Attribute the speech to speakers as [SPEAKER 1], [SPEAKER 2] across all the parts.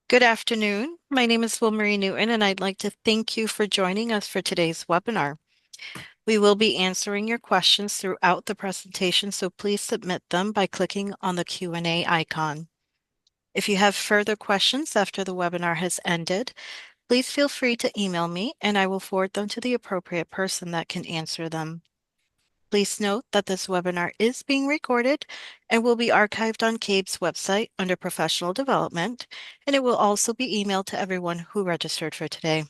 [SPEAKER 1] Good afternoon. My name is Marie Newton, and I'd like to thank you for joining us for today's webinar. We will be answering your questions throughout the presentation, so please submit them by clicking on the Q&A icon. If you have further questions after the webinar has ended, please feel free to email me, and I will forward them to the appropriate person that can answer them. Please note that this webinar is being recorded and will be archived on CABE's website under Professional Development, and it will also be emailed to everyone who registered for today.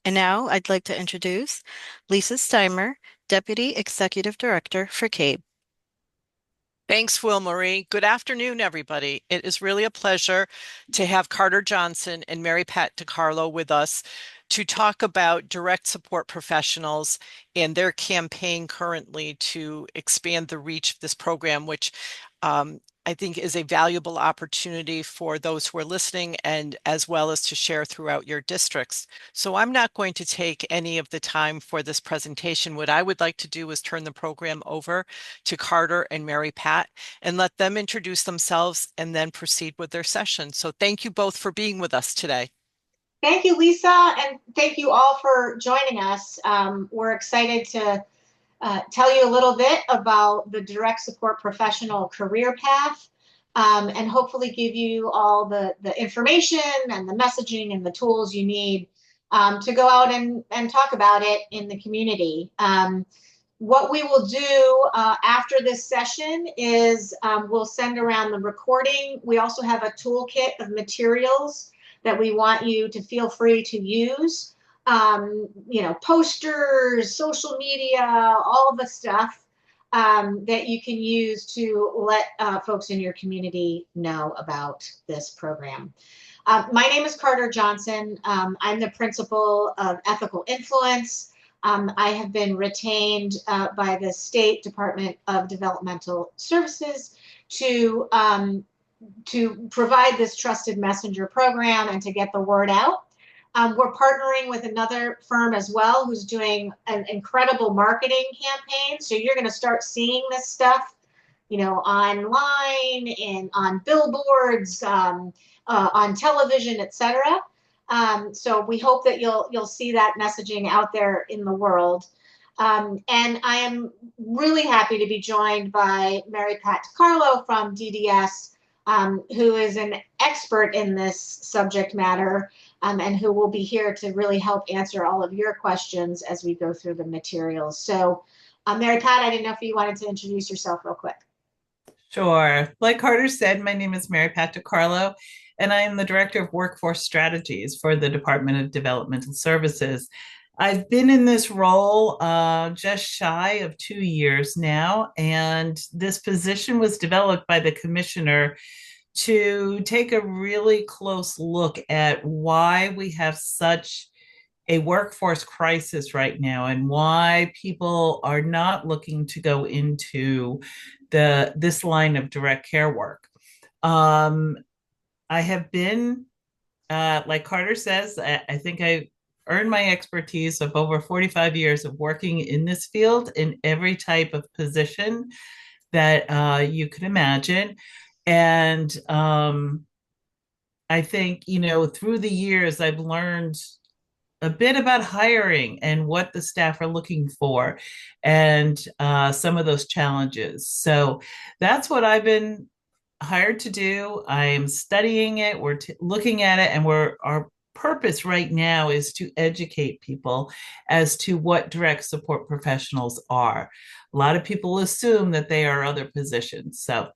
[SPEAKER 1] And now I'd like to introduce Lisa Steimer, Deputy Executive Director for CABE.
[SPEAKER 2] Thanks, Will Marie. Good afternoon, everybody. It is really a pleasure to have Carter Johnson and Mary Pat DiCarlo with us to talk about direct support professionals and their campaign currently to expand the reach of this program, which I think is a valuable opportunity for those who are listening and as well as to share throughout your districts. So I'm not going to take any of the time for this presentation. What I would like to do is turn the program over to Carter and Mary Pat and let them introduce themselves and then proceed with their session. So thank you both for being with us today.
[SPEAKER 3] Thank you, Lisa, and thank you all for joining us. We're excited to tell you a little bit about the direct support professional career path and hopefully give you all the information and the messaging and the tools you need to go out and talk about it in the community. What we will do after this session is we'll send around the recording. We also have a toolkit of materials that we want you to feel free to use. Posters, social media, all the stuff that you can use to let folks in your community know about this program. My name is Carter Johnson. I'm the principal of Ethical Influence. I have been retained by the State Department of Developmental Services to provide this trusted messenger program and to get the word out. We're partnering with another firm as well who's doing an incredible marketing campaign. So you're going to start seeing this stuff, online and on billboards, on television, etc. So we hope that you'll see that messaging out there in the world. And I am really happy to be joined by Mary Pat DiCarlo from DDS, who is an expert in this subject matter and who will be here to really help answer all of your questions as we go through the materials. So, Mary Pat, I didn't know if you wanted to introduce yourself real quick.
[SPEAKER 4] Sure. Like Carter said, my name is Mary Pat DiCarlo, and I am the Director of Workforce Strategies for the Department of Developmental Services. I've been in this role just shy of 2 years now, and this position was developed by the commissioner to take a really close look at why we have such a workforce crisis right now and why people are not looking to go into this line of direct care work. I have been, like Carter says, I think I earned my expertise of over 45 years of working in this field in every type of position that you could imagine. And I think, through the years, I've learned a bit about hiring and what the staff are looking for and some of those challenges. So that's what I've been hired to do. I'm studying it. We're looking at it, and our purpose right now is to educate people as to what direct support professionals are. A lot of people assume that they are other positions. So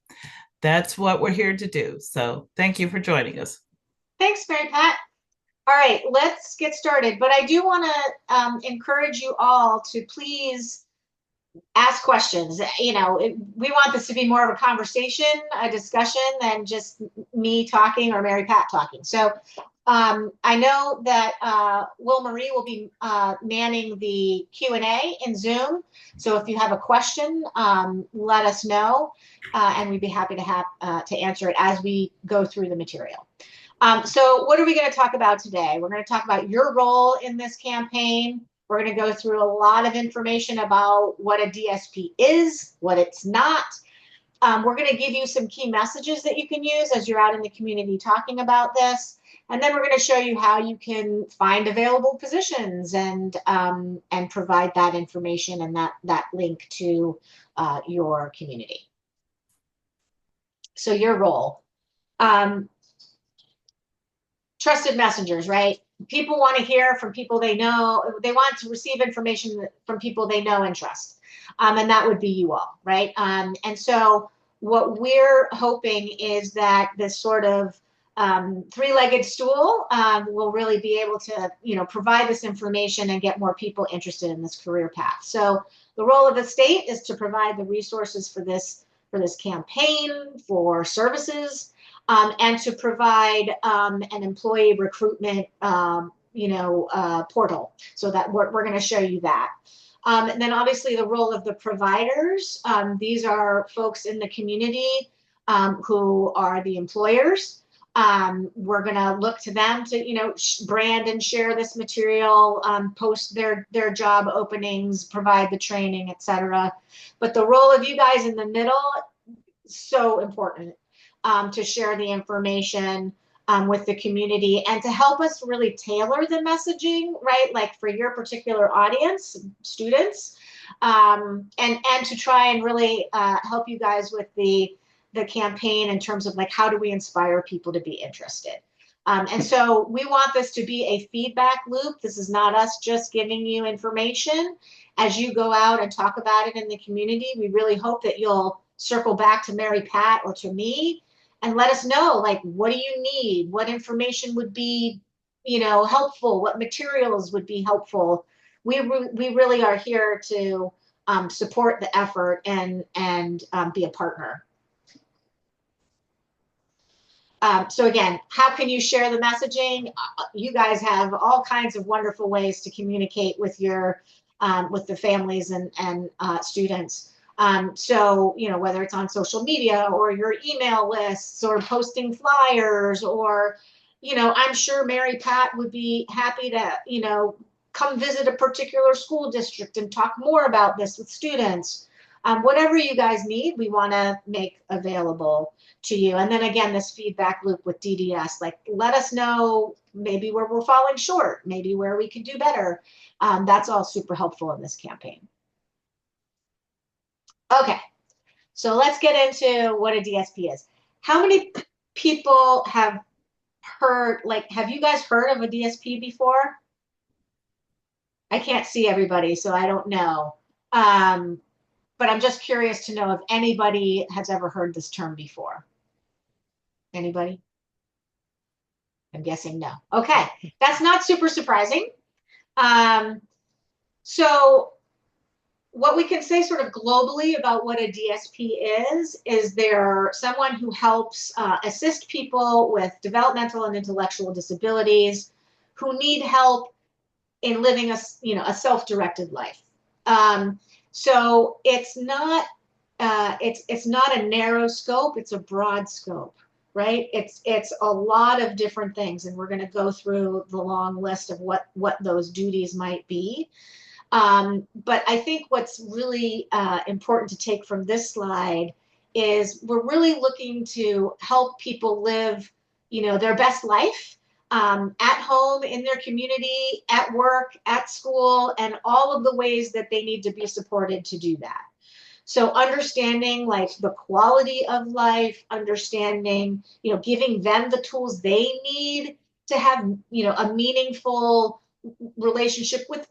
[SPEAKER 4] that's what we're here to do. So thank you for joining us.
[SPEAKER 3] Thanks, Mary Pat. All right, let's get started. But I do want to encourage you all to please ask questions. We want this to be more of a conversation, a discussion than just me talking or Mary Pat talking. So I know that Will Marie will be manning the Q&A in Zoom. So if you have a question, let us know, and we'd be happy to answer it as we go through the material. So what are we going to talk about today? We're going to talk about your role in this campaign. We're going to go through a lot of information about what a DSP is, what it's not. We're going to give you some key messages that you can use as you're out in the community talking about this. And then we're going to show you how you can find available positions and provide that information and that link to your community. So your role. Trusted messengers, right? People want to hear from people they know. They want to receive information from people they know and trust. And that would be you all, right? And so what we're hoping is that this sort of three-legged stool will really be able to, provide this information and get more people interested in this career path. So the role of the state is to provide the resources for this campaign, for services, and to provide an employee recruitment, portal. So that we're going to show you that. And then obviously the role of the providers. These are folks in the community who are the employers. We're going to look to them to, brand and share this material, post their job openings, provide the training, etc. But the role of you guys in the middle, so important, to share the information with the community and to help us really tailor the messaging, right? Like for your particular audience, students, and to try and really help you guys with the campaign in terms of like, how do we inspire people to be interested? And so we want this to be a feedback loop. This is not us just giving you information. As you go out and talk about it in the community, we really hope that you'll circle back to Mary Pat or to me and let us know, like, what do you need? What information would be, helpful? What materials would be helpful? We really are here to support the effort and be a partner. So again, how can you share the messaging? You guys have all kinds of wonderful ways to communicate with with the families and students. So, whether it's on social media or your email lists or posting flyers or, I'm sure Mary Pat would be happy to, come visit a particular school district and talk more about this with students. Whatever you guys need, we want to make available to you. And then again, this feedback loop with DDS, like, let us know maybe where we're falling short, maybe where we could do better. That's all super helpful in this campaign. Okay, so let's get into what a DSP is. How many people have heard, have you guys heard of a DSP before? I can't see everybody, so I don't know. But I'm just curious to know if anybody has ever heard this term before. Anybody? I'm guessing no. Okay, that's not super surprising. So what we can say sort of globally about what a DSP is they're someone who helps assist people with developmental and intellectual disabilities who need help in living a self-directed life. So it's not a narrow scope, it's a broad scope, right? It's a lot of different things, and we're going to go through the long list of what those duties might be. But I think what's really important to take from this slide is we're really looking to help people live, their best life at home, in their community, at work, at school, and all of the ways that they need to be supported to do that. So understanding like the quality of life, understanding, giving them the tools they need to have, a meaningful relationship with,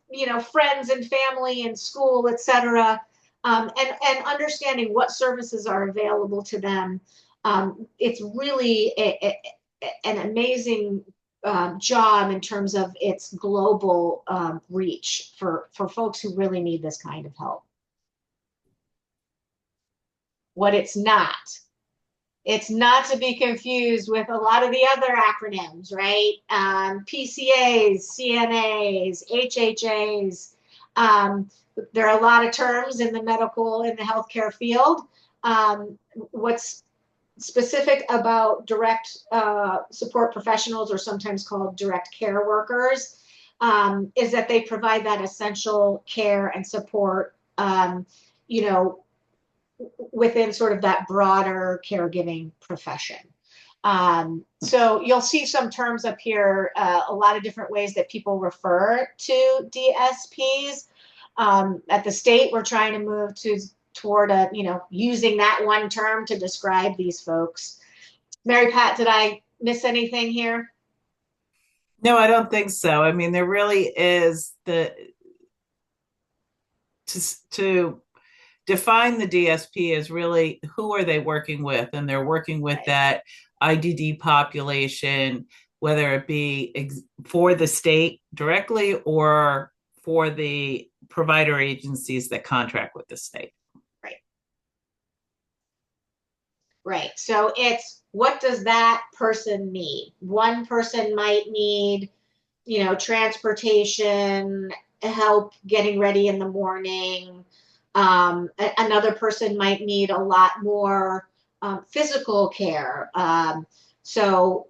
[SPEAKER 3] friends and family and school, etc. And understanding what services are available to them. It's really an amazing job in terms of its global reach for folks who really need this kind of help. What it's not to be confused with a lot of the other acronyms, right? PCAs, CNAs, HHAs. There are a lot of terms in the healthcare field. What's specific about direct support professionals, or sometimes called direct care workers, is that they provide that essential care and support, within sort of that broader caregiving profession. So you'll see some terms up here, a lot of different ways that people refer to DSPs. At the state, we're trying to move toward using that one term to describe these folks. Mary Pat, did I miss anything here?
[SPEAKER 4] No, I don't think so. I mean, there really is to define the DSP as really who are they working with, and they're working with
[SPEAKER 3] Right.
[SPEAKER 4] that IDD population, whether it be for the state directly or for the provider agencies that contract with the state.
[SPEAKER 3] Right. Right. So it's what does that person need? One person might need, transportation, help getting ready in the morning. Another person might need a lot more physical care. So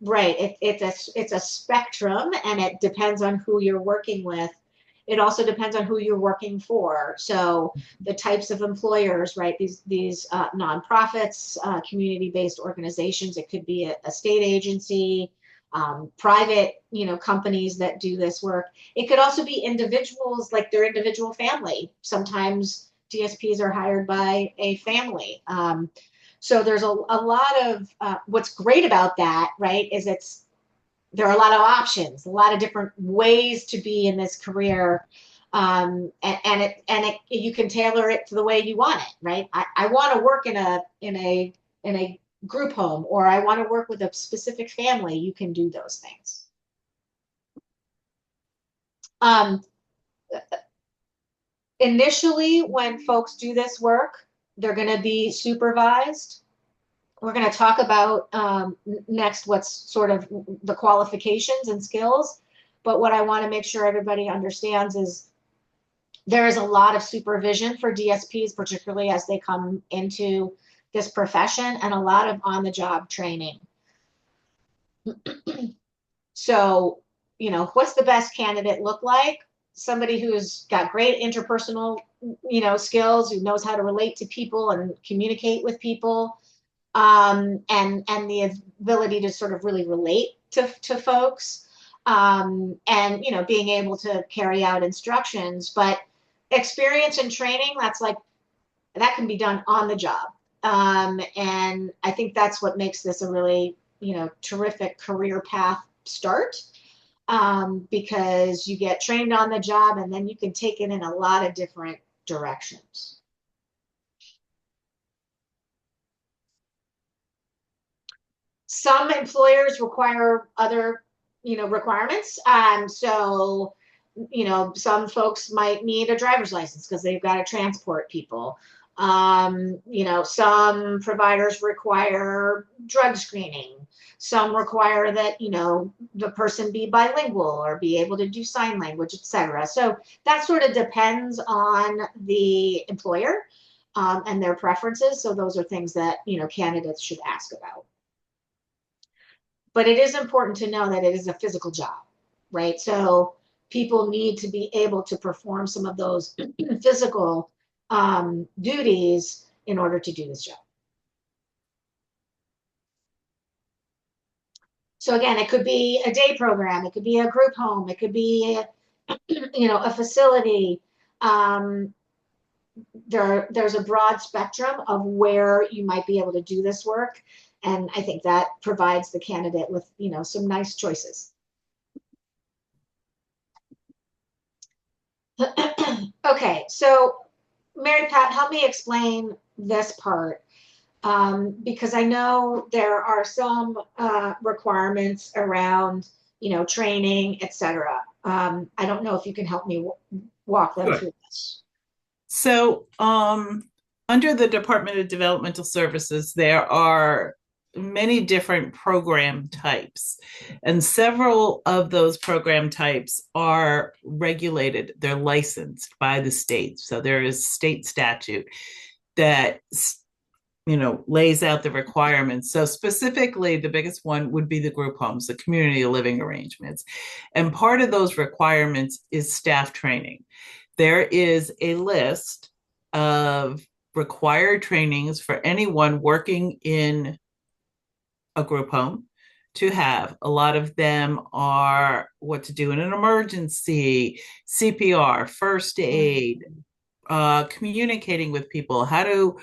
[SPEAKER 3] right, it's a spectrum, and it depends on who you're working with. It also depends on who you're working for. So the types of employers, right? These nonprofits, community-based organizations. It could be a state agency, private, companies that do this work. It could also be individuals, like their individual family. Sometimes DSPs are hired by a family. So there's a lot of what's great about that, right? Is there are a lot of options, a lot of different ways to be in this career, and you can tailor it to the way you want it, right? I want to work in a group home, or I want to work with a specific family. You can do those things. Um, Initially, when folks do this work, they're going to be supervised. We're going to talk about next what's sort of the qualifications and skills. But what I want to make sure everybody understands is there is a lot of supervision for DSPs, particularly as they come into this profession, and a lot of on-the-job training. So, what's the best candidate look like? Somebody who's got great interpersonal, skills, who knows how to relate to people and communicate with people, and the ability to sort of really relate to folks, and being able to carry out instructions. But experience and training, that can be done on the job, and I think that's what makes this a really terrific career path start, because you get trained on the job, and then you can take it in a lot of different directions. Some employers require other, requirements. So, some folks might need a driver's license because they've got to transport people. Some providers require drug screening. Some require that, the person be bilingual or be able to do sign language, etc. So that sort of depends on the employer, and their preferences. So those are things that, candidates should ask about. But it is important to know that it is a physical job, right? So people need to be able to perform some of those physical duties in order to do this job. So again, it could be a day program, it could be a group home, it could be a facility. There's a broad spectrum of where you might be able to do this work. And I think that provides the candidate with, some nice choices. Okay, so Mary Pat, help me explain this part, because I know there are some requirements around, training, etc. I don't know if you can help me walk them
[SPEAKER 4] Sure.
[SPEAKER 3] through this.
[SPEAKER 4] So, under the Department of Developmental Services, there are many different program types, and several of those program types are regulated. They're licensed by the state. So there is state statute that lays out the requirements. So specifically, the biggest one would be the group homes, the community living arrangements. And part of those requirements is staff training. There is a list of required trainings for anyone working in a group home to have. A lot of them are what to do in an emergency, CPR, first aid, communicating with people, how to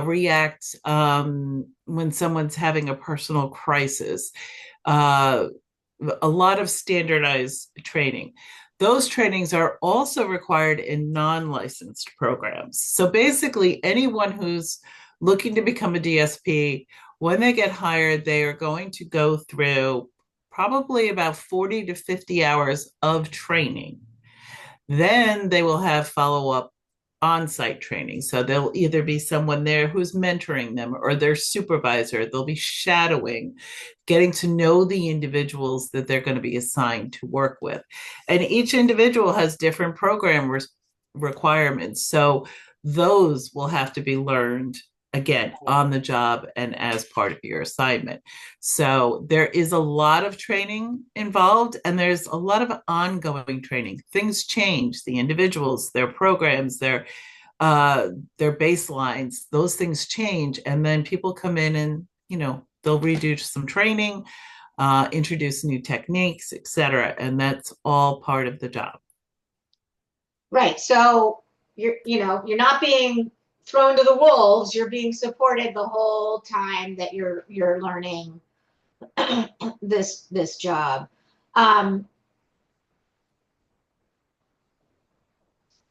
[SPEAKER 4] react when someone's having a personal crisis. Uh, a lot of standardized training. Those trainings are also required in non-licensed programs. So basically, anyone who's looking to become a DSP, when they get hired, they are going to go through probably about 40 to 50 hours of training. Then they will have follow-up on-site training. So there'll either be someone there who's mentoring them or their supervisor. They'll be shadowing, getting to know the individuals that they're going to be assigned to work with. And each individual has different requirements. So those will have to be learned again on the job and as part of your assignment. So there is a lot of training involved and there's a lot of ongoing training. Things change, the individuals, their programs, their baselines, those things change. And then people come in and, they'll redo some training, introduce new techniques, etc. And that's all part of the job.
[SPEAKER 3] Right. So you're not being thrown to the wolves. You're being supported the whole time that you're learning this job. All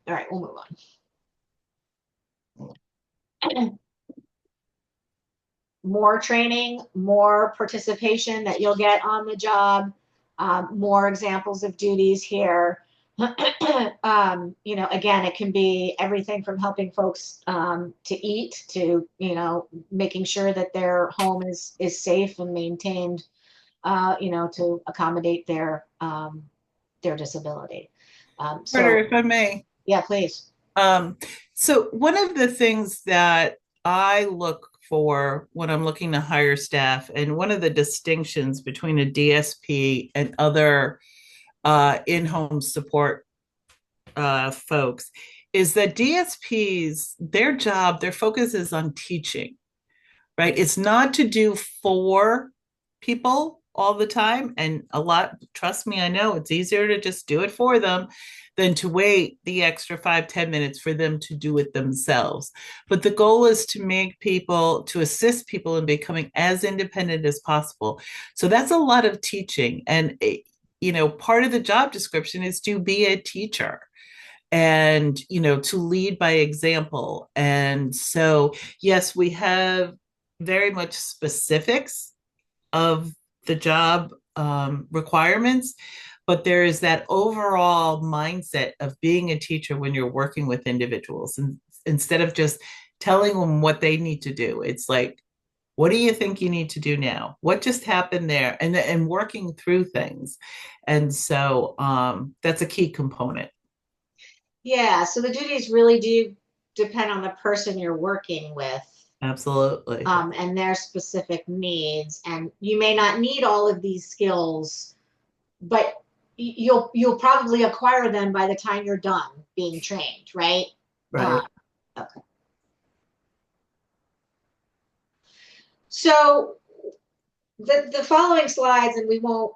[SPEAKER 3] right, we'll move on. More training, more participation that you'll get on the job, more examples of duties here. Again, it can be everything from helping folks to eat to, making sure that their home is safe and maintained, to accommodate their disability.
[SPEAKER 4] Carter, if I may.
[SPEAKER 3] Yeah, please.
[SPEAKER 4] So one of the things that I look for when I'm looking to hire staff, and one of the distinctions between a DSP and other in-home support folks, is that DSPs, their job, their focus is on teaching, right? It's not to do for people all the time. And trust me, I know it's easier to just do it for them than to wait the extra 5-10 minutes for them to do it themselves. But the goal is to assist people in becoming as independent as possible. So that's a lot of teaching. And, part of the job description is to be a teacher and to lead by example. And so yes, we have very much specifics of the job requirements, but there is that overall mindset of being a teacher when you're working with individuals, and instead of just telling them what they need to do, it's like, what do you think you need to do now? What just happened there? And working through things. And so that's a key component.
[SPEAKER 3] Yeah, so the duties really do depend on the person you're working with.
[SPEAKER 4] Absolutely.
[SPEAKER 3] And their specific needs. And you may not need all of these skills, but you'll probably acquire them by the time you're done being trained, right?
[SPEAKER 4] Right.
[SPEAKER 3] Okay. So the following slides, and we won't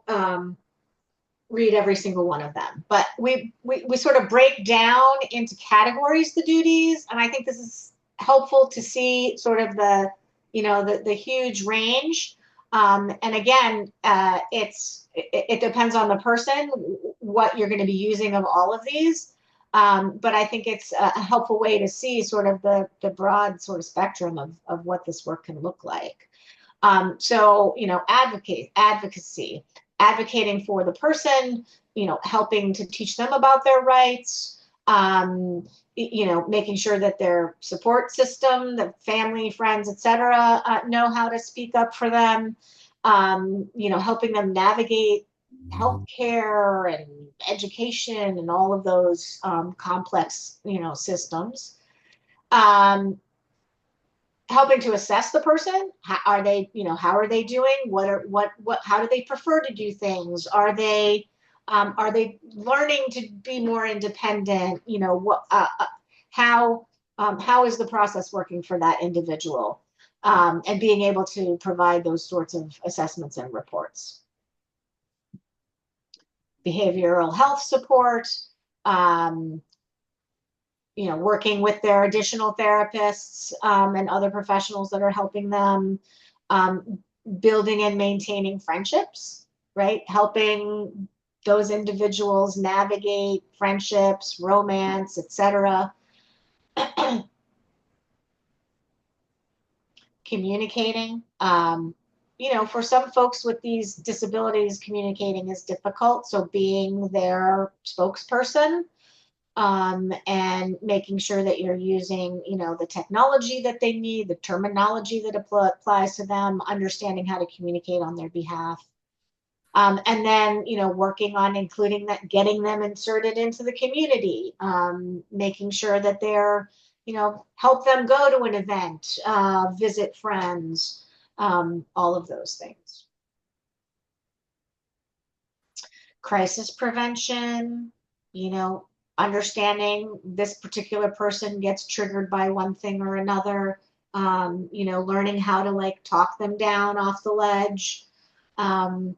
[SPEAKER 3] read every single one of them, but we sort of break down into categories the duties, and I think this is helpful to see sort of the huge range. And again, it depends on the person what you're going to be using of all of these. But I think it's a helpful way to see sort of the broad sort of spectrum of what this work can look like. So advocacy, advocating for the person, helping to teach them about their rights, making sure that their support system, the family, friends, etc., know how to speak up for them, helping them navigate healthcare and education and all of those complex, systems. Helping to assess the person. How are they doing? How do they prefer to do things? Are they learning to be more independent? How is the process working for that individual? and being able to provide those sorts of assessments and reports. Behavioral health support, um, working with their additional therapists and other professionals that are helping them, building and maintaining friendships, right? Helping those individuals navigate friendships, romance, etc. Communicating. For some folks with these disabilities, communicating is difficult. So being their spokesperson, and making sure that you're using, the technology that they need, the terminology that applies to them, understanding how to communicate on their behalf. And then, working on including that, getting them inserted into the community, making sure that they're, help them go to an event, visit friends, all of those things. Crisis prevention, understanding this particular person gets triggered by one thing or another, learning how to like talk them down off the ledge, and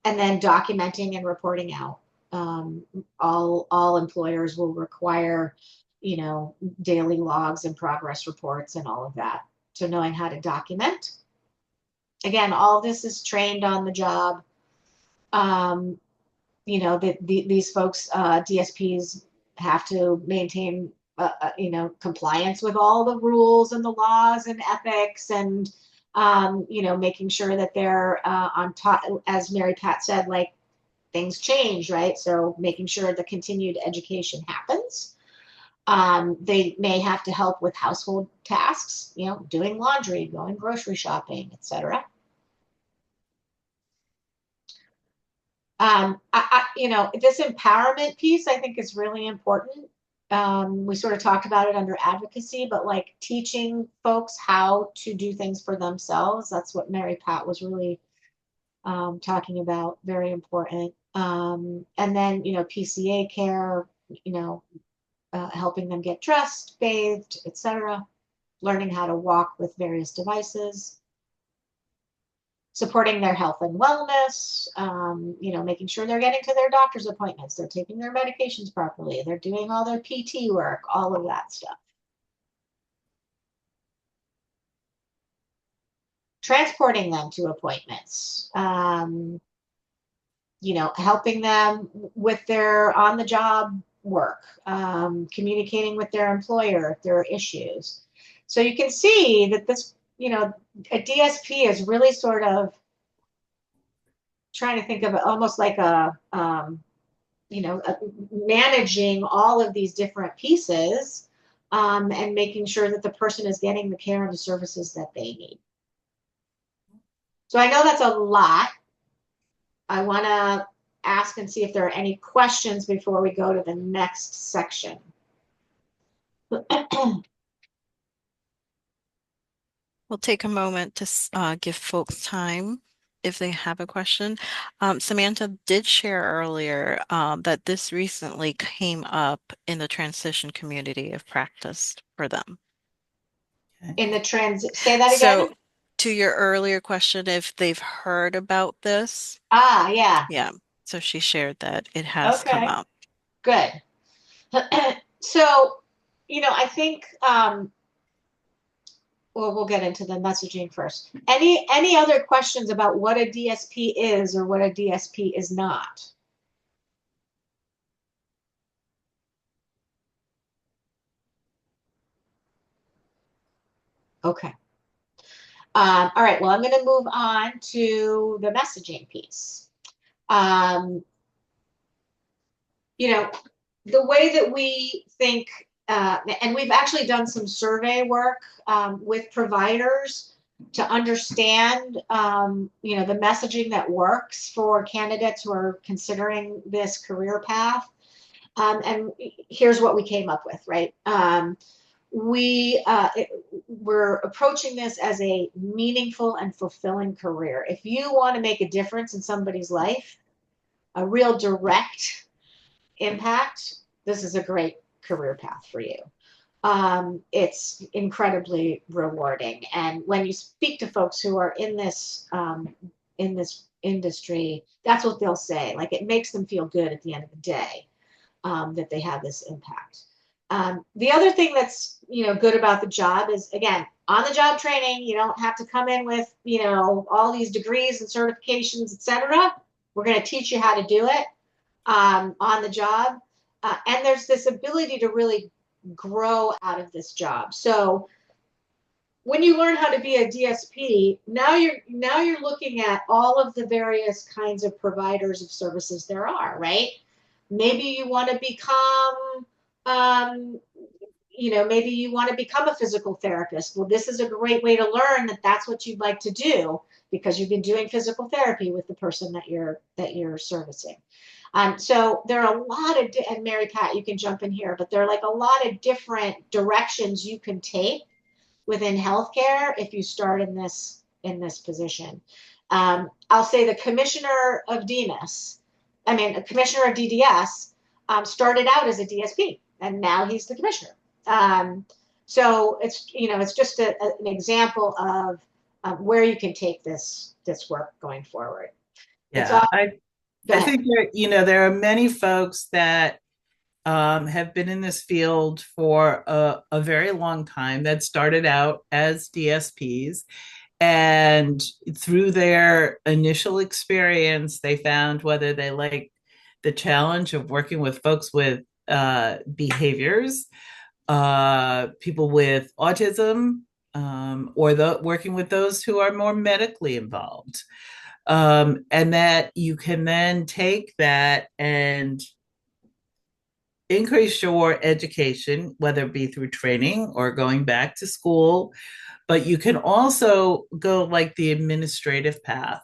[SPEAKER 3] then documenting and reporting out. All employers will require, daily logs and progress reports and all of that. So knowing how to document. Again, all this is trained on the job. These folks, DSPs, have to maintain, compliance with all the rules and the laws and ethics, and making sure that they're on top. As Mary Pat said, like things change, right? So making sure the continued education happens. They may have to help with household tasks, doing laundry, going grocery shopping, etc. This empowerment piece I think is really important. We sort of talked about it under advocacy, but like teaching folks how to do things for themselves. That's what Mary Pat was really talking about. Very important. And then, PCA care, helping them get dressed, bathed, etc. Learning how to walk with various devices. Supporting their health and wellness, making sure they're getting to their doctor's appointments, they're taking their medications properly, they're doing all their PT work, all of that stuff. Transporting them to appointments, helping them with their on-the-job work, communicating with their employer if there are issues. So you can see that this, a DSP is really sort of trying to think of it almost like managing all of these different pieces, and making sure that the person is getting the care and the services that they need. So I know that's a lot. I want to ask and see if there are any questions before we go to the next section.
[SPEAKER 1] We'll take a moment to give folks time if they have a question. Samantha did share earlier that this recently came up in the transition community of practice for them.
[SPEAKER 3] In the say that
[SPEAKER 1] So
[SPEAKER 3] again.
[SPEAKER 1] to your earlier question, if they've heard about this.
[SPEAKER 3] Yeah.
[SPEAKER 1] Yeah. So she shared that it has come up.
[SPEAKER 3] Good. So, I think, well, we'll get into the messaging first. Any other questions about what a DSP is or what a DSP is not? Okay. All right. Well, I'm going to move on to the messaging piece. The way that we think, and we've actually done some survey work with providers to understand, the messaging that works for candidates who are considering this career path. And here's what we came up with, right? We're approaching this as a meaningful and fulfilling career. If you want to make a difference in somebody's life, a real direct impact, this is a great career path for you. it's incredibly rewarding. And when you speak to folks who are in this industry, that's what they'll say. Like it makes them feel good at the end of the day, that they have this impact. The other thing that's good about the job is, again, on the job training. You don't have to come in with all these degrees and certifications, etc. We're going to teach you how to do it on the job, and there's this ability to really grow out of this job. So when you learn how to be a DSP, now you're looking at all of the various kinds of providers of services there are, right? Maybe you want to become maybe you want to become a physical therapist. Well, this is a great way to learn that that's what you'd like to do, because you've been doing physical therapy with the person that you're servicing. So there are a lot of, and Mary Pat, you can jump in here, but there are like a lot of different directions you can take within healthcare if you start in this position. I'll say the commissioner of DNS, a commissioner of DDS, started out as a DSP, and now he's the commissioner. So it's just an example of where you can take this work going forward. It's
[SPEAKER 4] Yeah,
[SPEAKER 3] all. Go
[SPEAKER 4] I
[SPEAKER 3] ahead.
[SPEAKER 4] think there are many folks that have been in this field for a very long time that started out as DSPs. And through their initial experience, they found whether they like the challenge of working with folks with behaviors, people with autism, or working with those who are more medically involved. And that you can then take that and increase your education, whether it be through training or going back to school. But you can also go like the administrative path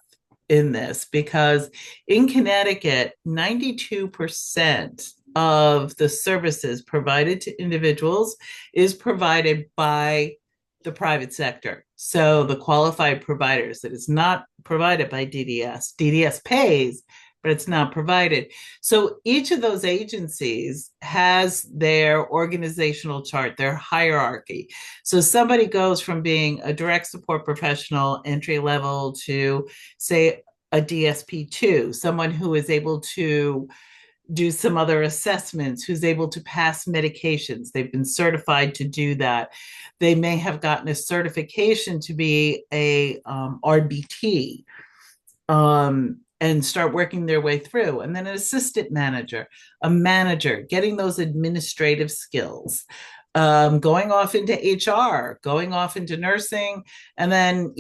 [SPEAKER 4] in this, because in Connecticut, 92% of the services provided to individuals is provided by the private sector. So the qualified providers, that is not provided by DDS. DDS pays, but it's not provided. So each of those agencies has their organizational chart, their hierarchy. So somebody goes from being a direct support professional, entry level, to, say, a DSP2, someone who is able to do some other assessments, who's able to pass medications. They've been certified to do that. They may have gotten a certification to be a RBT, and start working their way through. And then an assistant manager, a manager, getting those administrative skills, going off into HR, going off into nursing. And then,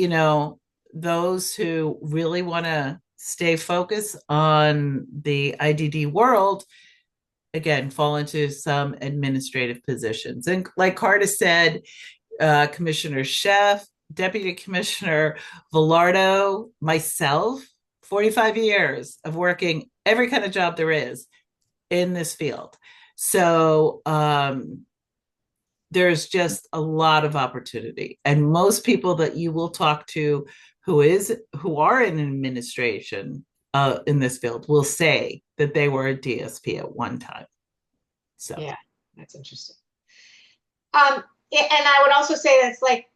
[SPEAKER 4] those who really want to stay focused on the IDD world, again, fall into some administrative positions. And like Carter said, Commissioner Chef, Deputy Commissioner Velardo, myself, 45 years of working every kind of job there is in this field. So there's just a lot of opportunity. And most people that you will talk to who are in administration in this field will say that they were a DSP at one time. So
[SPEAKER 3] Yeah, that's interesting. And I would also say that's like,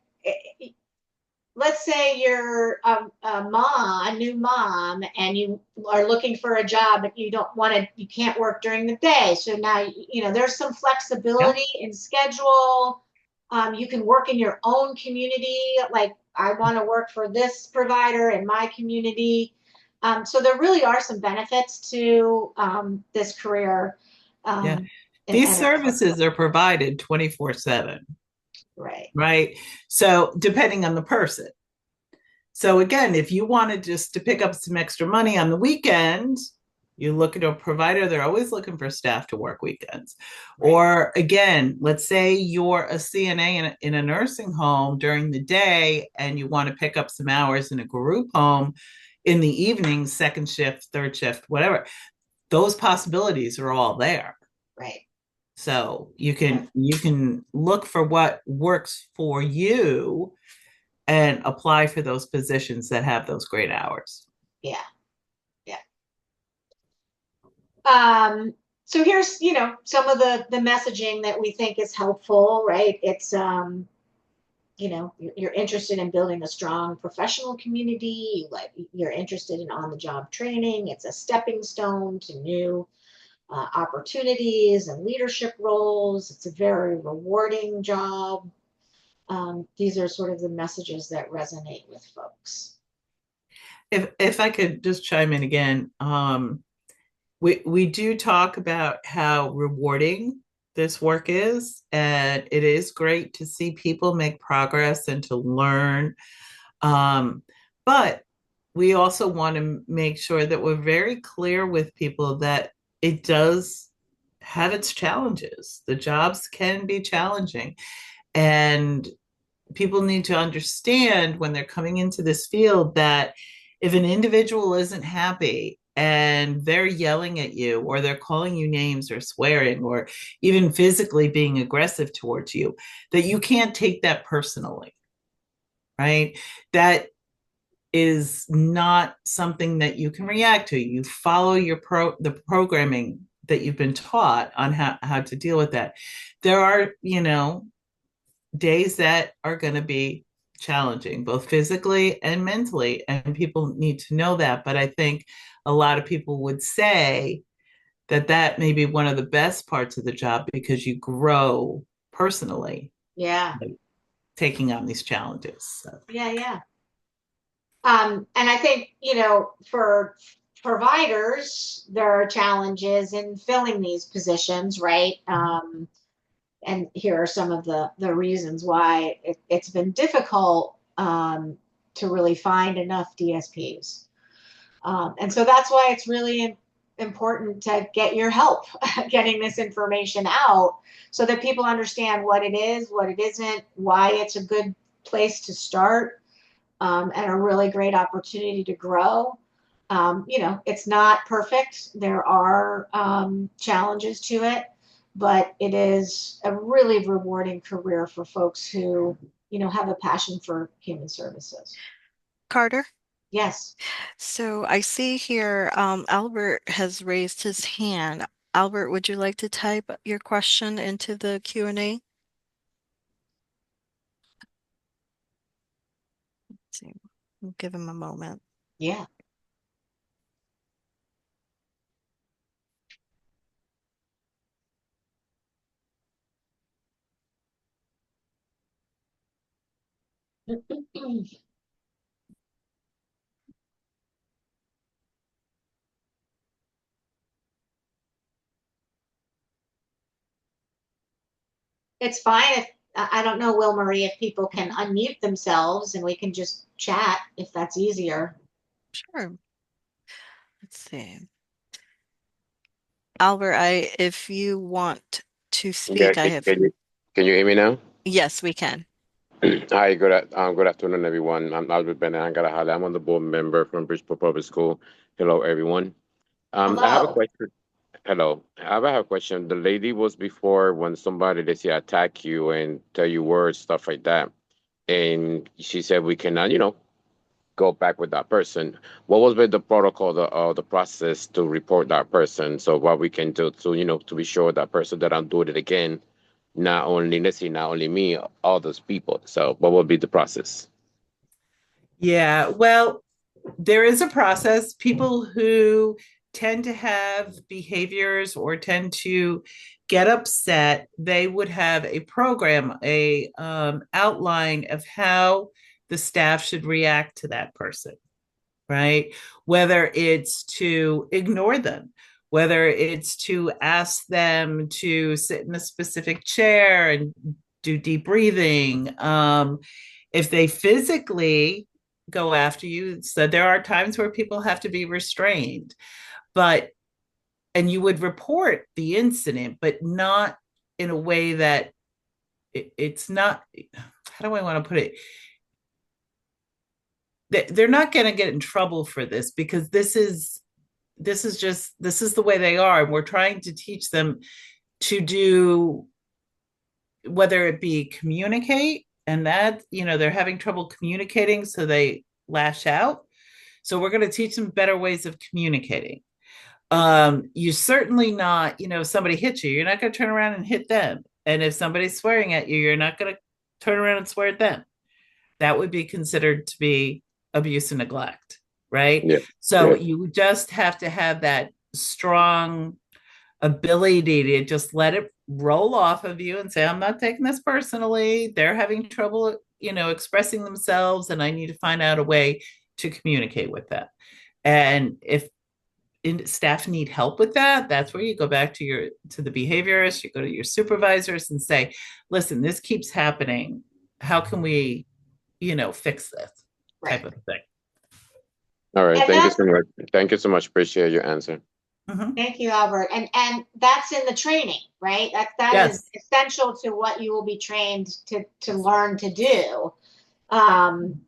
[SPEAKER 3] let's say you're a new mom, and you are looking for a job, but you can't work during the day. So now, there's some
[SPEAKER 4] yeah,
[SPEAKER 3] flexibility in schedule. You can work in your own community. Like, I want to work for this provider in my community. So there really are some benefits to this career.
[SPEAKER 4] yeah.
[SPEAKER 3] Um,
[SPEAKER 4] These
[SPEAKER 3] and it's
[SPEAKER 4] services
[SPEAKER 3] flexible.
[SPEAKER 4] are provided 24/7,
[SPEAKER 3] Right.
[SPEAKER 4] right? So depending on the person. So again, if you wanted just to pick up some extra money on the weekend, you look at a provider, they're always looking for staff to work weekends.
[SPEAKER 3] Right.
[SPEAKER 4] Or again, let's say you're a CNA in a nursing home during the day and you want to pick up some hours in a group home in the evening, second shift, third shift, whatever. Those possibilities are all there.
[SPEAKER 3] Right.
[SPEAKER 4] So
[SPEAKER 3] Yeah.
[SPEAKER 4] you can look for what works for you and apply for those positions that have those great hours.
[SPEAKER 3] Yeah. Yeah. Um, So here's, some of the messaging that we think is helpful, right? It's you're interested in building a strong professional community, you're interested in on-the-job training. It's a stepping stone to new opportunities and leadership roles. It's a very rewarding job. These are sort of the messages that resonate with folks.
[SPEAKER 4] If I could just chime in again, we do talk about how rewarding this work is, and it is great to see people make progress and to learn. But we also want to make sure that we're very clear with people that it does have its challenges. The jobs can be challenging, and people need to understand when they're coming into this field that if an individual isn't happy and they're yelling at you or they're calling you names or swearing or even physically being aggressive towards you, that you can't take that personally, right? That is not something that you can react to. You follow the programming that you've been taught on how to deal with that. There are, days that are going to be challenging, both physically and mentally. And people need to know that. But I think a lot of people would say that that may be one of the best parts of the job because you grow personally,
[SPEAKER 3] Yeah.
[SPEAKER 4] like, taking on these challenges. So.
[SPEAKER 3] Yeah, yeah. And I think, for providers, there are challenges in filling these positions, right? And here are some of the reasons why it's been difficult to really find enough DSPs. And so that's why it's really important to get your help getting this information out so that people understand what it is, what it isn't, why it's a good place to start, and a really great opportunity to grow. It's not perfect. There are challenges to it, but it is a really rewarding career for folks who, have a passion for human services.
[SPEAKER 1] Carter?
[SPEAKER 3] Yes.
[SPEAKER 1] So I see here Albert has raised his hand. Albert, would you like to type your question into the Q&A? Let's see. We'll give him a moment.
[SPEAKER 3] Yeah. It's fine if I don't know, Will Marie, if people can unmute themselves and we can just chat if that's easier.
[SPEAKER 1] Sure. Let's see. Albert, if you want to
[SPEAKER 5] Yeah,
[SPEAKER 1] speak, I have,
[SPEAKER 5] can you hear me now?
[SPEAKER 1] yes, we can.
[SPEAKER 5] Hi, good afternoon, everyone. I'm Albert Bennett. I'm on the board member from Bridgeport Public School. Hello, everyone. I have a
[SPEAKER 3] Hello.
[SPEAKER 5] question. Hello, I have a question. The lady was before when somebody they say attack you and tell you words, stuff like that, and she said we cannot, go back with that person. What was the protocol, the process to report that person? So what we can do to, to be sure that person that I'm doing it again, not only, let's see, not only me, all those people. So what would be the process?
[SPEAKER 4] Yeah, well, there is a process. People who tend to have behaviors or tend to get upset, they would have a program, a outline of how the staff should react to that person, right? Whether it's to ignore them, whether it's to ask them to sit in a specific chair and do deep breathing. If they physically go after you, so there are times where people have to be restrained, but and you would report the incident, but not in a way that it's not. How do I want to put it? They're not going to get in trouble for this because this is the way they are, and we're trying to teach them to do, whether it be communicate, and that they're having trouble communicating, so they lash out. So we're going to teach them better ways of communicating. You certainly not, if somebody hits you, you're not going to turn around and hit them. And if somebody's swearing at you, you're not going to turn around and swear at them. That would be considered to be abuse and neglect, right?
[SPEAKER 5] Yeah.
[SPEAKER 4] So
[SPEAKER 5] Yeah.
[SPEAKER 4] you just have to have that strong ability to just let it roll off of you and say, I'm not taking this personally. They're having trouble, expressing themselves, and I need to find out a way to communicate with them. And if staff need help with that, that's where you go back to the behaviorist, you go to your supervisors and say, listen, this keeps happening. How can we, fix this type
[SPEAKER 3] Right.
[SPEAKER 4] of thing?
[SPEAKER 5] All right.
[SPEAKER 3] And
[SPEAKER 5] Thank you
[SPEAKER 3] that's
[SPEAKER 5] so much. Thank you so much. Appreciate your answer.
[SPEAKER 4] Mhm.
[SPEAKER 3] Thank you, Albert. And that's in the training, right? That is
[SPEAKER 4] Yes.
[SPEAKER 3] essential to what you will be trained to learn to do. Um,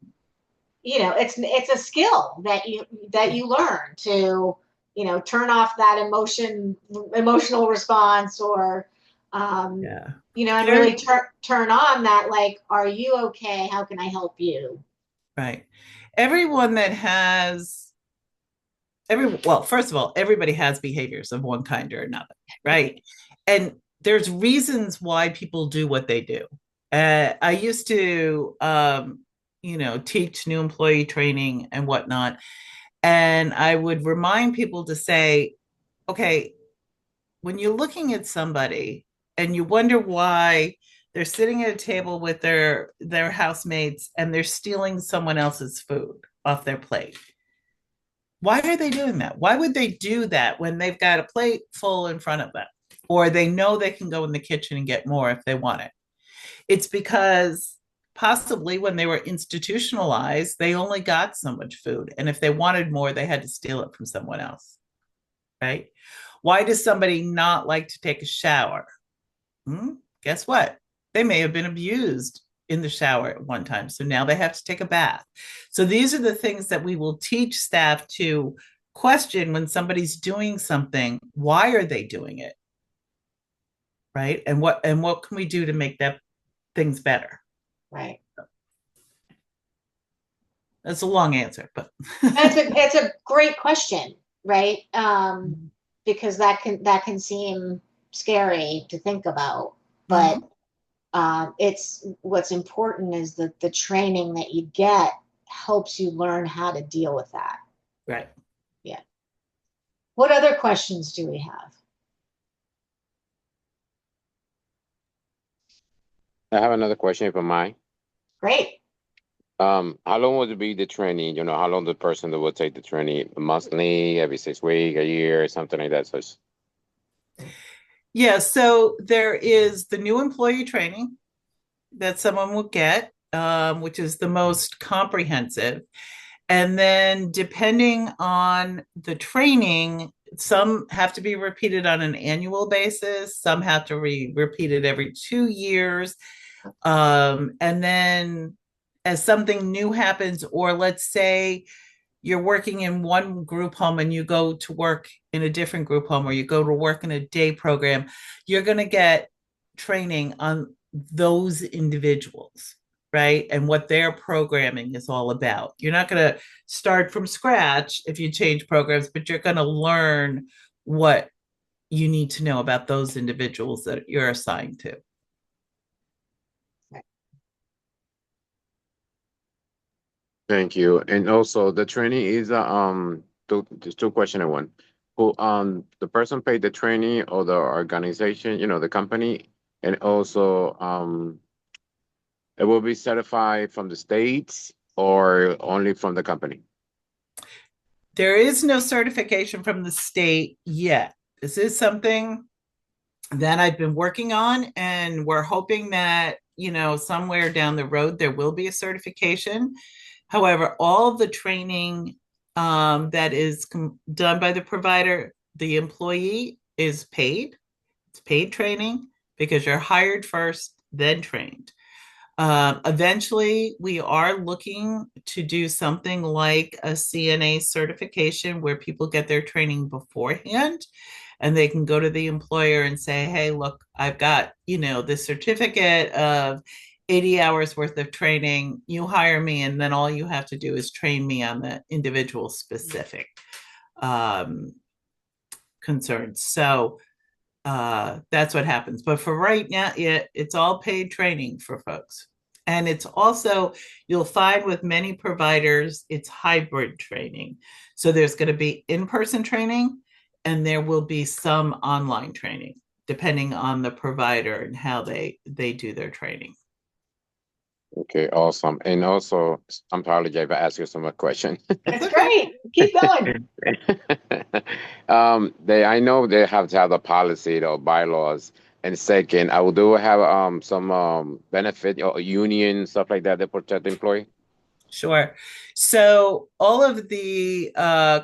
[SPEAKER 3] it's a skill that you learn to, turn off that emotional response, or
[SPEAKER 4] Yeah.
[SPEAKER 3] and really turn on that, like, are you okay? How can I help you?
[SPEAKER 4] Right. Everyone that has well, first of all, everybody has behaviors of one kind or another, right? And there's reasons why people do what they do. I used to, teach new employee training and whatnot, and I would remind people to say, okay, when you're looking at somebody and you wonder why they're sitting at a table with their housemates and they're stealing someone else's food off their plate, why are they doing that? Why would they do that when they've got a plate full in front of them, or they know they can go in the kitchen and get more if they want it? It's because possibly when they were institutionalized, they only got so much food, and if they wanted more, they had to steal it from someone else, right? Why does somebody not like to take a shower? Guess what? They may have been abused in the shower at one time. So now they have to take a bath. So these are the things that we will teach staff to question when somebody's doing something. Why are they doing it? Right? And what can we do to make that things better?
[SPEAKER 3] Right.
[SPEAKER 4] That's a long answer, but
[SPEAKER 3] It's a great question, right? Because that can seem scary to think about, but
[SPEAKER 4] Mhm.
[SPEAKER 3] it's what's important is that the training that you get helps you learn how to deal with that.
[SPEAKER 4] Right.
[SPEAKER 3] Yeah. What other questions do we have?
[SPEAKER 5] I have another question if I might.
[SPEAKER 3] Great.
[SPEAKER 5] How long would it be the training? How long the person that will take the training? Monthly, every 6 weeks, a year, something like that. So
[SPEAKER 4] Yeah. So there is the new employee training that someone will get, which is the most comprehensive. And then, depending on the training, some have to be repeated on an annual basis, some have to be repeated every 2 years. And then, as something new happens, or let's say you're working in one group home and you go to work in a different group home, or you go to work in a day program, you're going to get training on those individuals, right? And what their programming is all about. You're not going to start from scratch if you change programs, but you're going to learn what you need to know about those individuals that you're assigned to.
[SPEAKER 5] thank you. And also the training is just two questions in one. Who the person paid the training or the organization, the company, and also it will be certified from the states or only from the company.
[SPEAKER 4] There is no certification from the state yet. This is something that I've been working on, and we're hoping that, somewhere down the road there will be a certification. However, all the training that is done by the provider, the employee is paid. It's paid training because you're hired first, then trained. Eventually, we are looking to do something like a CNA certification where people get their training beforehand and they can go to the employer and say, hey, look, I've got, this certificate of 80 hours worth of training. You hire me, and then all you have to do is train me on the individual specific. Um, concerns. So that's what happens. But for right now, it's all paid training for folks. And it's also, you'll find with many providers, it's hybrid training. So there's going to be in-person training and there will be some online training, depending on the provider and how they do their training.
[SPEAKER 5] Okay, awesome. And also, I'm apologize if I ask you some more question.
[SPEAKER 4] That's
[SPEAKER 3] That's
[SPEAKER 4] okay.
[SPEAKER 3] great. Keep going.
[SPEAKER 5] They I know they have to have the policy or bylaws. And second, I will do have some benefit or union stuff like that that protect the employee.
[SPEAKER 4] Sure. So all of the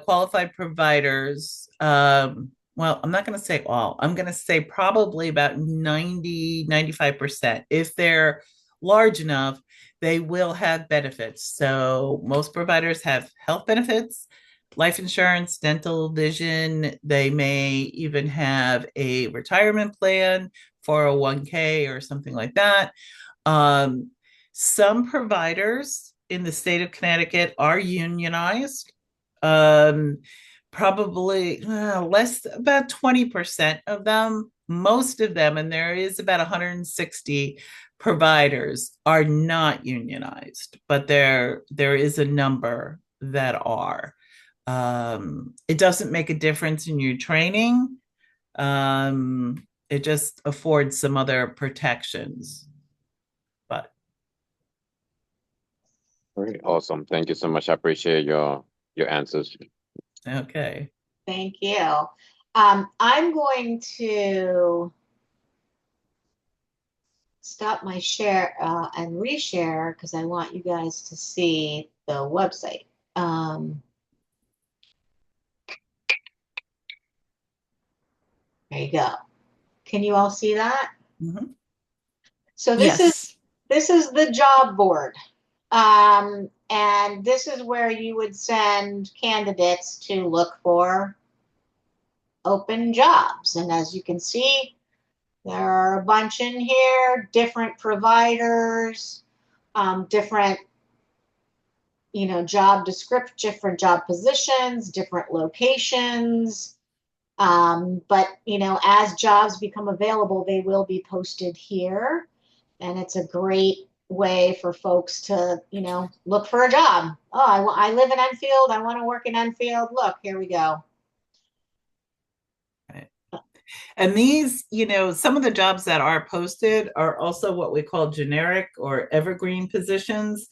[SPEAKER 4] qualified providers, well, I'm not going to say all, I'm going to say probably about 90, 95%. If they're large enough, they will have benefits. So most providers have health benefits, life insurance, dental, vision. They may even have a retirement plan, 401k or something like that. Um, some providers in the state of Connecticut are unionized. Um, Probably less, about 20% of them, most of them, and there is about 160 providers are not unionized, but there is a number that are. It doesn't make a difference in your training. It just affords some other protections. But
[SPEAKER 5] All right, awesome. Thank you so much. I appreciate your answers.
[SPEAKER 4] okay.
[SPEAKER 3] Thank you. I'm going to stop my share and reshare because I want you guys to see the website. There you go. Can you all see that?
[SPEAKER 4] Mhm.
[SPEAKER 3] So
[SPEAKER 1] Yes.
[SPEAKER 3] this is the job board. And this is where you would send candidates to look for open jobs. And as you can see, there are a bunch in here, different providers, different, job description, different job positions, different locations. But, as jobs become available, they will be posted here. And it's a great way for folks to, look for a job. Oh, I live in Enfield. I want to work in Enfield. Look, here we go.
[SPEAKER 4] Right. And these, some of the jobs that are posted are also what we call generic or evergreen positions,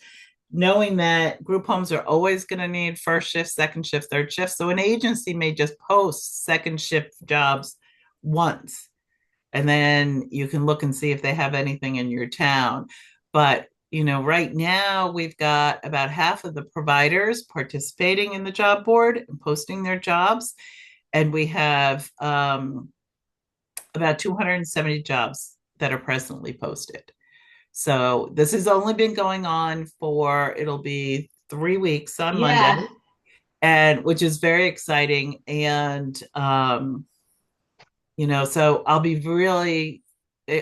[SPEAKER 4] knowing that group homes are always going to need first shift, second shift, third shift. So an agency may just post second shift jobs once, and then you can look and see if they have anything in your town. But right now we've got about half of the providers participating in the job board and posting their jobs, and we have about 270 jobs that are presently posted. So this has only been going on it'll be 3 weeks on Monday,
[SPEAKER 3] Yeah.
[SPEAKER 4] and which is very exciting. And so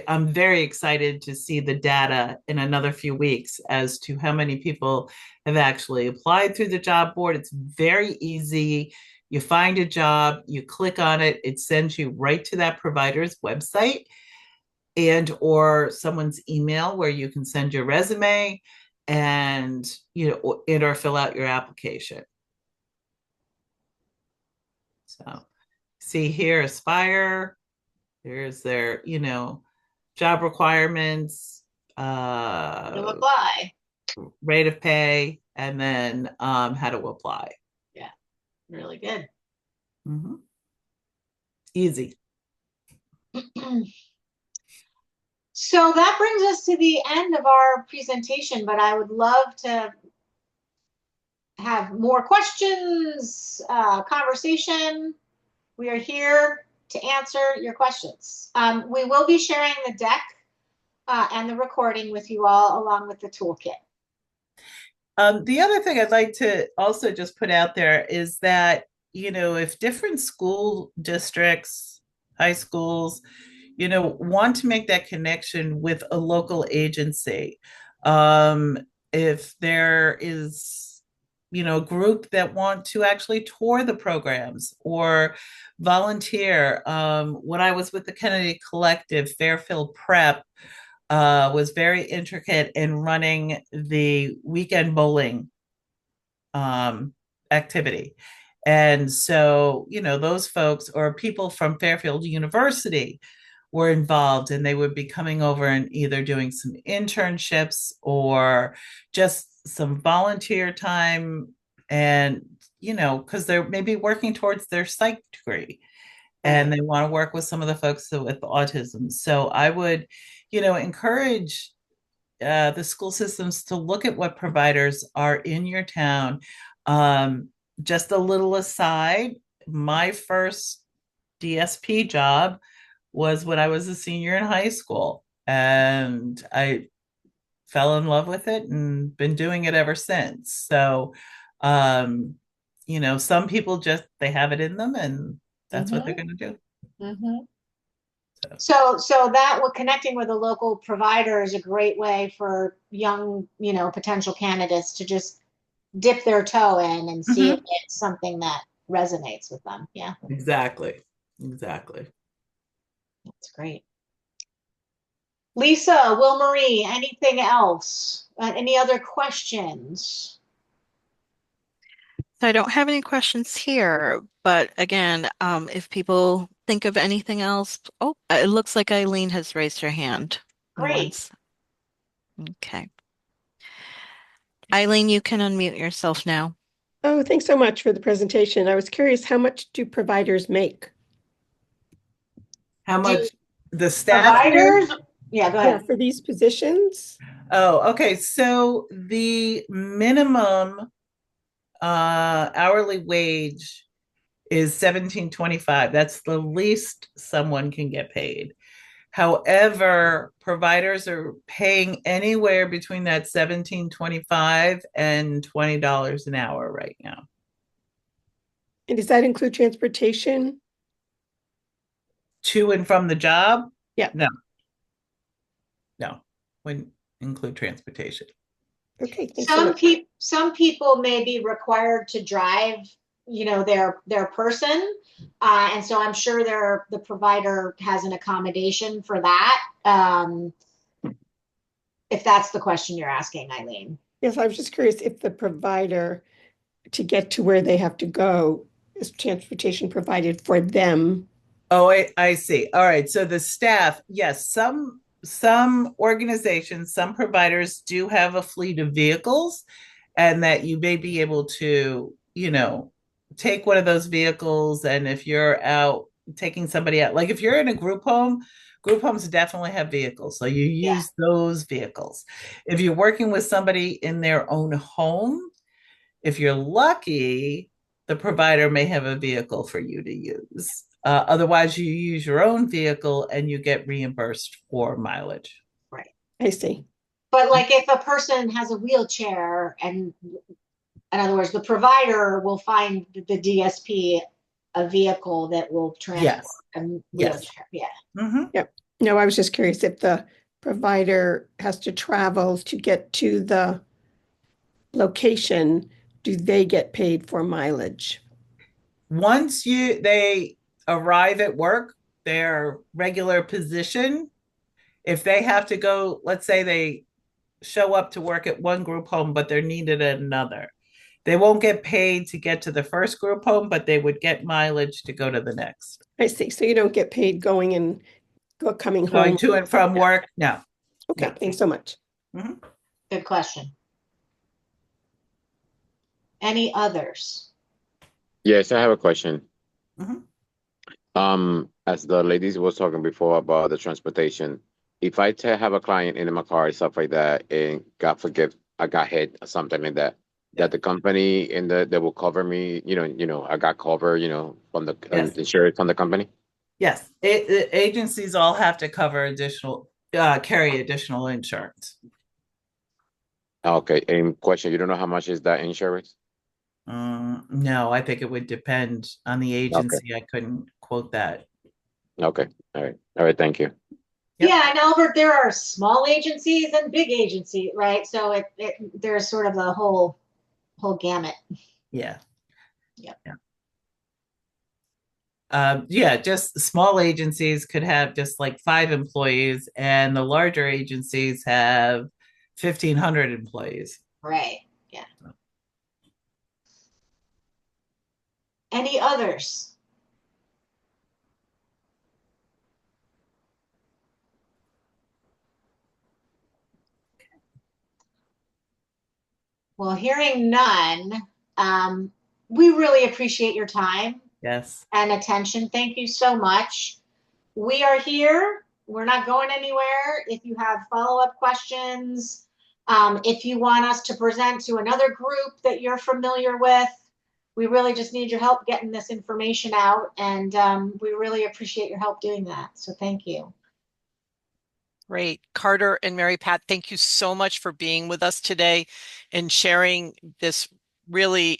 [SPEAKER 4] I'm very excited to see the data in another few weeks as to how many people have actually applied through the job board. It's very easy. You find a job, you click on it, it sends you right to that provider's website and or someone's email where you can send your resume and or fill out your application. So see here, Aspire, there's their job requirements,
[SPEAKER 3] To apply.
[SPEAKER 4] rate of pay, and then how to apply.
[SPEAKER 3] Yeah, really good.
[SPEAKER 4] Mm-hmm. Easy.
[SPEAKER 3] So that brings us to the end of our presentation, but I would love to have more questions, conversation. We are here to answer your questions. We will be sharing the deck and the recording with you all along with the toolkit.
[SPEAKER 4] The other thing I'd like to also just put out there is that, if different school districts, high schools, want to make that connection with a local agency, if there is group that want to actually tour the programs or volunteer. When I was with the Kennedy Collective, Fairfield Prep was very intricate in running the weekend bowling activity. And so, those folks or people from Fairfield University were involved, and they would be coming over and either doing some internships or just some volunteer time. And, because they're maybe working towards their psych degree and they want to work with some of the folks with autism. So I would, encourage the school systems to look at what providers are in your town. Just a little aside, my first DSP job was when I was a senior in high school, and I fell in love with it and been doing it ever since. So, some people just they have it in them, and that's what they're going to do.
[SPEAKER 3] Mm-hmm. So that connecting with a local provider is a great way for young, potential candidates to just dip their toe in and see if it's something that resonates with them. Yeah.
[SPEAKER 4] Exactly.
[SPEAKER 3] That's great. Lisa, Will Marie, anything else? Any other questions?
[SPEAKER 1] So I don't have any questions here, but again, if people think of anything else, oh, it looks like Eileen has raised her hand.
[SPEAKER 3] Great.
[SPEAKER 1] Okay. Eileen, you can unmute yourself now.
[SPEAKER 6] Oh, thanks so much for the presentation. I was curious, how much do providers make?
[SPEAKER 4] How much the staff
[SPEAKER 3] Providers? Yeah, go ahead.
[SPEAKER 6] For these positions?
[SPEAKER 4] Oh, okay. So the minimum hourly wage is $17.25. That's the least someone can get paid. However, providers are paying anywhere between that $17.25 and $20 an hour right now.
[SPEAKER 6] And does that include transportation?
[SPEAKER 4] To and from the job?
[SPEAKER 6] Yeah.
[SPEAKER 4] No, wouldn't include transportation.
[SPEAKER 6] Okay, thanks so much.
[SPEAKER 3] Some people may be required to drive, their person, and so I'm sure the provider has an accommodation for that. If that's the question you're asking, Eileen.
[SPEAKER 6] Yes, I was just curious if the provider, to get to where they have to go, is transportation provided for them?
[SPEAKER 4] Oh, I see. All right. So the staff, yes, some organizations, some providers do have a fleet of vehicles, and that you may be able to, take one of those vehicles. And if you're out taking somebody out, like if you're in a group homes definitely have vehicles. So you use those vehicles. If you're working with somebody in their own home, if you're lucky, the provider may have a vehicle for you to use. Otherwise, you use your own vehicle and you get reimbursed for mileage.
[SPEAKER 3] Right.
[SPEAKER 6] I see.
[SPEAKER 3] But like if a person has a wheelchair, and in other words, the provider will find the DSP a vehicle that will transport a wheelchair.
[SPEAKER 6] Yeah. Mm-hmm. Yep. No, I was just curious if the provider has to travel to get to the location, do they get paid for mileage?
[SPEAKER 4] Once they arrive at work, their regular position, if they have to go, let's say they show up to work at one group home, but they're needed at another, they won't get paid to get to the first group home, but they would get mileage to go to the next.
[SPEAKER 6] I see. So you don't get paid going and coming home.
[SPEAKER 4] Going to and from work? No.
[SPEAKER 6] Okay, no. Thanks so much.
[SPEAKER 3] Mm-hmm. Good question. Any others?
[SPEAKER 5] Yes, I have a question.
[SPEAKER 4] Mm-hmm.
[SPEAKER 5] As the ladies was talking before about the transportation, if I have a client in my car, stuff like that, and God forgive, I got hit or something like that, that the company they will cover me, I got covered, from the insurance from the company.
[SPEAKER 4] Yes, agencies all have to cover carry additional insurance.
[SPEAKER 5] Okay, and question, you don't know how much is that insurance?
[SPEAKER 4] No, I think it would depend on the agency. Okay. I couldn't quote that.
[SPEAKER 5] Okay, all right, thank you.
[SPEAKER 3] Yep. Yeah, and Albert, there are small agencies and big agencies, right? So there's sort of a whole whole gamut.
[SPEAKER 4] Yeah.
[SPEAKER 3] Yep.
[SPEAKER 4] Yeah, just small agencies could have just like 5 employees, and the larger agencies have 1,500 employees.
[SPEAKER 3] Right. Yeah. Any others? Well, hearing none, we really appreciate your time
[SPEAKER 4] Yes.
[SPEAKER 3] and attention. Thank you so much. We are here. We're not going anywhere. If you have follow-up questions, if you want us to present to another group that you're familiar with, we really just need your help getting this information out, and we really appreciate your help doing that. So thank you.
[SPEAKER 2] Great. Carter and Mary Pat, thank you so much for being with us today and sharing this really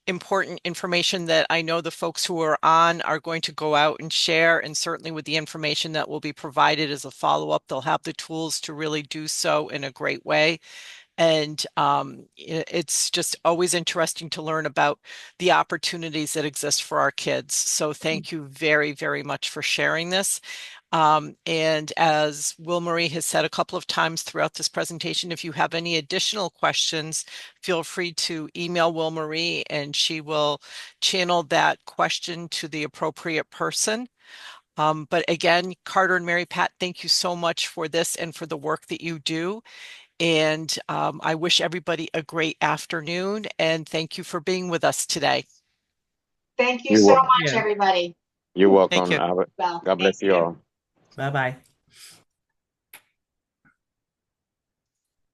[SPEAKER 2] important information that I know the folks who are on are going to go out and share. And certainly with the information that will be provided as a follow-up, they'll have the tools to really do so in a great way. And it's just always interesting to learn about the opportunities that exist for our kids. So thank you very, very much for sharing this. And as Will Marie has said a couple of times throughout this presentation, if you have any additional questions, feel free to email Will Marie and she will channel that question to the appropriate person. But again, Carter and Mary Pat, thank you so much for this and for the work that you do. And I wish everybody a great afternoon and thank you for being with us today.
[SPEAKER 3] Thank you
[SPEAKER 5] You're
[SPEAKER 3] so
[SPEAKER 5] welcome.
[SPEAKER 3] much,
[SPEAKER 4] Yeah.
[SPEAKER 3] everybody.
[SPEAKER 5] You're
[SPEAKER 2] Thank
[SPEAKER 5] welcome.
[SPEAKER 2] you.
[SPEAKER 3] Well,
[SPEAKER 5] God bless
[SPEAKER 3] thank
[SPEAKER 5] you all.
[SPEAKER 4] Bye bye.